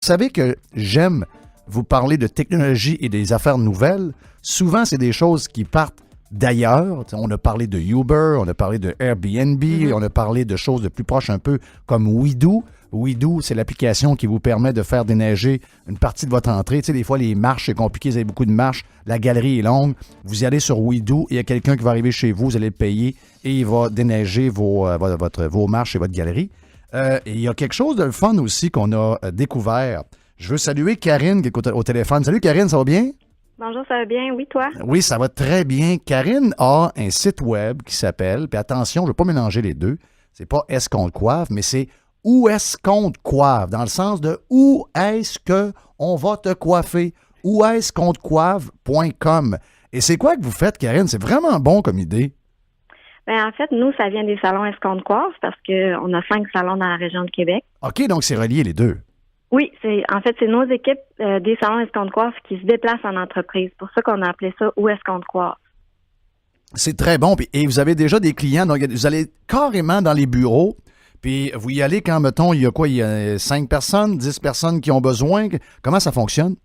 Vous savez que j'aime vous parler de technologie et des affaires nouvelles. Souvent, c'est des choses qui partent d'ailleurs. On a parlé de Uber, on a parlé de Airbnb, on a parlé de choses de plus proches un peu comme WeDo. WeDo, c'est l'application qui vous permet de faire déneiger une partie de votre entrée. Tu sais, des fois, les marches, c'est compliqué, vous avez beaucoup de marches, la galerie est longue. Vous y allez sur WeDo, il y a quelqu'un qui va arriver chez vous, vous allez le payer et il va déneiger vos marches et votre galerie. Et il y a quelque chose de fun aussi qu'on a découvert. Je veux saluer Karine qui est au téléphone. Salut Karine, ça va bien? Bonjour, ça va bien? Oui, toi? Oui, ça va très bien. Karine a un site web qui s'appelle, puis attention, je ne veux pas mélanger les deux, c'est pas Est-ce qu'on te coiffe, mais c'est Où est-ce qu'on te coiffe, dans le sens de où est-ce qu'on va te coiffer, où est-ce qu'on te coiffe.com. Et c'est quoi que vous faites, Karine? C'est vraiment bon comme idée. Ben, en fait, nous, ça vient des salons Escompte Coiffe parce qu'on a 5 salons dans la région de Québec. OK, donc c'est relié les deux. Oui, c'est nos équipes des salons Escompte Coiffe qui se déplacent en entreprise. C'est pour ça qu'on a appelé ça Où est-ce qu'on te coiffe. C'est très bon. Et vous avez déjà des clients, donc vous allez carrément dans les bureaux, puis vous y allez quand, mettons, il y a 5 personnes, 10 personnes qui ont besoin. Comment ça fonctionne?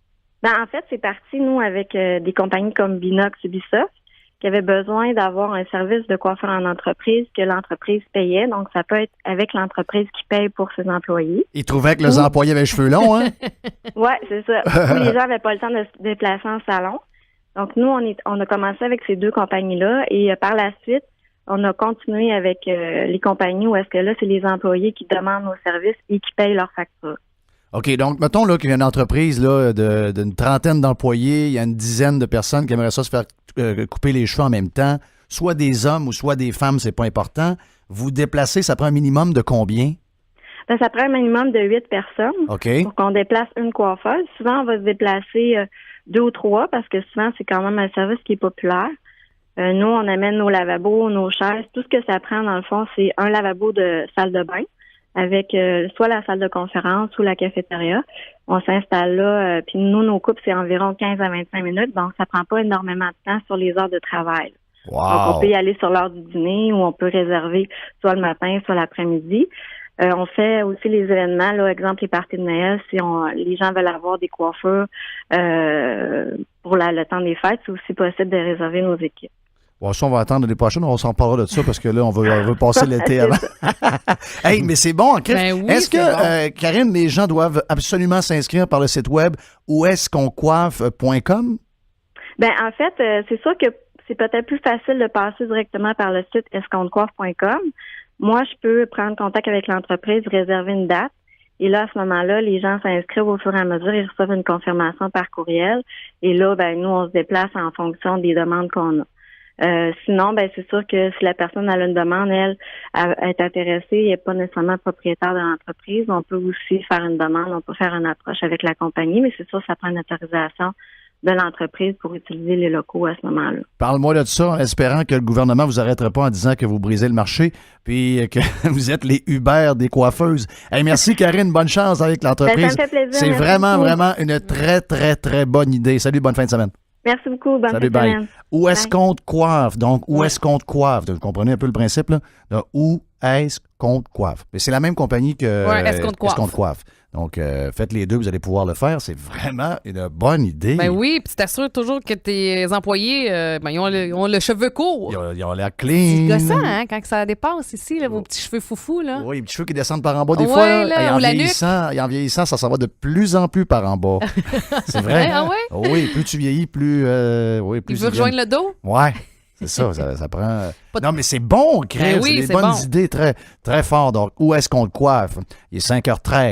Ben, en fait, c'est parti, nous, avec des compagnies comme Binox, Ubisoft, qui avaient besoin d'avoir un service de coiffeur en entreprise que l'entreprise payait. Donc, ça peut être avec l'entreprise qui paye pour ses employés. Ils trouvaient que les employés avaient les cheveux longs, hein? Oui, c'est ça. Ou les gens n'avaient pas le temps de se déplacer en salon. Donc, nous, on a commencé avec ces 2 compagnies-là et par la suite, on a continué avec les compagnies où est-ce que là, c'est les employés qui demandent nos services et qui payent leurs factures. OK, donc mettons là, qu'il y a une entreprise là, d'une trentaine d'employés, il y a une dizaine de personnes qui aimeraient ça se faire couper les cheveux en même temps, soit des hommes ou soit des femmes, c'est pas important. Vous déplacez, ça prend un minimum de combien? Ben, ça prend un minimum de 8 personnes pour qu'on déplace une coiffeuse. Souvent, on va se déplacer 2 ou 3 parce que souvent, c'est quand même un service qui est populaire. Nous, on amène nos lavabos, nos chaises. Tout ce que ça prend, dans le fond, c'est un lavabo de salle de bain avec soit la salle de conférence ou la cafétéria. On s'installe là, puis nous, nos coupes, c'est environ 15 à 25 minutes, donc ça prend pas énormément de temps sur les heures de travail. Wow. Donc, on peut y aller sur l'heure du dîner ou on peut réserver soit le matin, soit l'après-midi. On fait aussi les événements, là, exemple les parties de Noël, si les gens veulent avoir des coiffures pour le temps des fêtes, c'est aussi possible de réserver nos équipes. Bon, ça, on va attendre l'année prochaine, on s'en parlera de ça parce que là, on veut passer l'été avant. Hey, mais c'est bon, Chris. Ben oui, est-ce que, bon. Karine, les gens doivent absolument s'inscrire par le site web où est-ce qu'on coiffe.com? Ben, en fait, c'est sûr que c'est peut-être plus facile de passer directement par le site escomptecoiffe.com. Moi, je peux prendre contact avec l'entreprise, réserver une date. Et là, à ce moment-là, les gens s'inscrivent au fur et à mesure, ils reçoivent une confirmation par courriel. Et là, ben, nous, on se déplace en fonction des demandes qu'on a. Sinon, ben c'est sûr que si la personne a une demande, elle est intéressée, elle n'est pas nécessairement propriétaire de l'entreprise, on peut aussi faire une demande, on peut faire une approche avec la compagnie, mais c'est sûr que ça prend une autorisation de l'entreprise pour utiliser les locaux à ce moment-là. Parle-moi de ça en espérant que le gouvernement vous arrêtera pas en disant que vous brisez le marché puis que vous êtes les Uber des coiffeuses. Hey, merci Karine, bonne chance avec l'entreprise. Ben, ça me fait plaisir. C'est vraiment une très, très, très bonne idée. Salut, bonne fin de semaine. Merci beaucoup. Bonne Salut, semaine. Où est-ce qu'on te coiffe? Donc, où est-ce qu'on te coiffe? Vous comprenez un peu le principe, là? Donc, où est-ce qu'on te coiffe? Mais c'est la même compagnie que Est-ce qu'on te coiffe? Est-ce qu'on te coiffe? Donc, faites les deux, vous allez pouvoir le faire. C'est vraiment une bonne idée. Ben oui, puis tu t'assures toujours que tes employés, ils ont le cheveu court. Ils ont l'air C'est clean. gossant, hein, quand ça dépasse ici, là, vos petits cheveux foufous, là. Oui, les petits cheveux qui descendent par en bas des Ouais, fois. là, Et ou la nuque. en vieillissant, ça s'en va de plus en plus par en bas. C'est vrai. Ah ouais? Oui, plus tu vieillis, plus... oui, plus Il veut rejoindre le dos? Ouais, c'est ça, ça prend... Pas de- Non, mais c'est bon, Chris. Ben oui, c'est des c'est bonnes bon. idées très, très fortes. Donc, où est-ce qu'on le coiffe? Il est 5h13.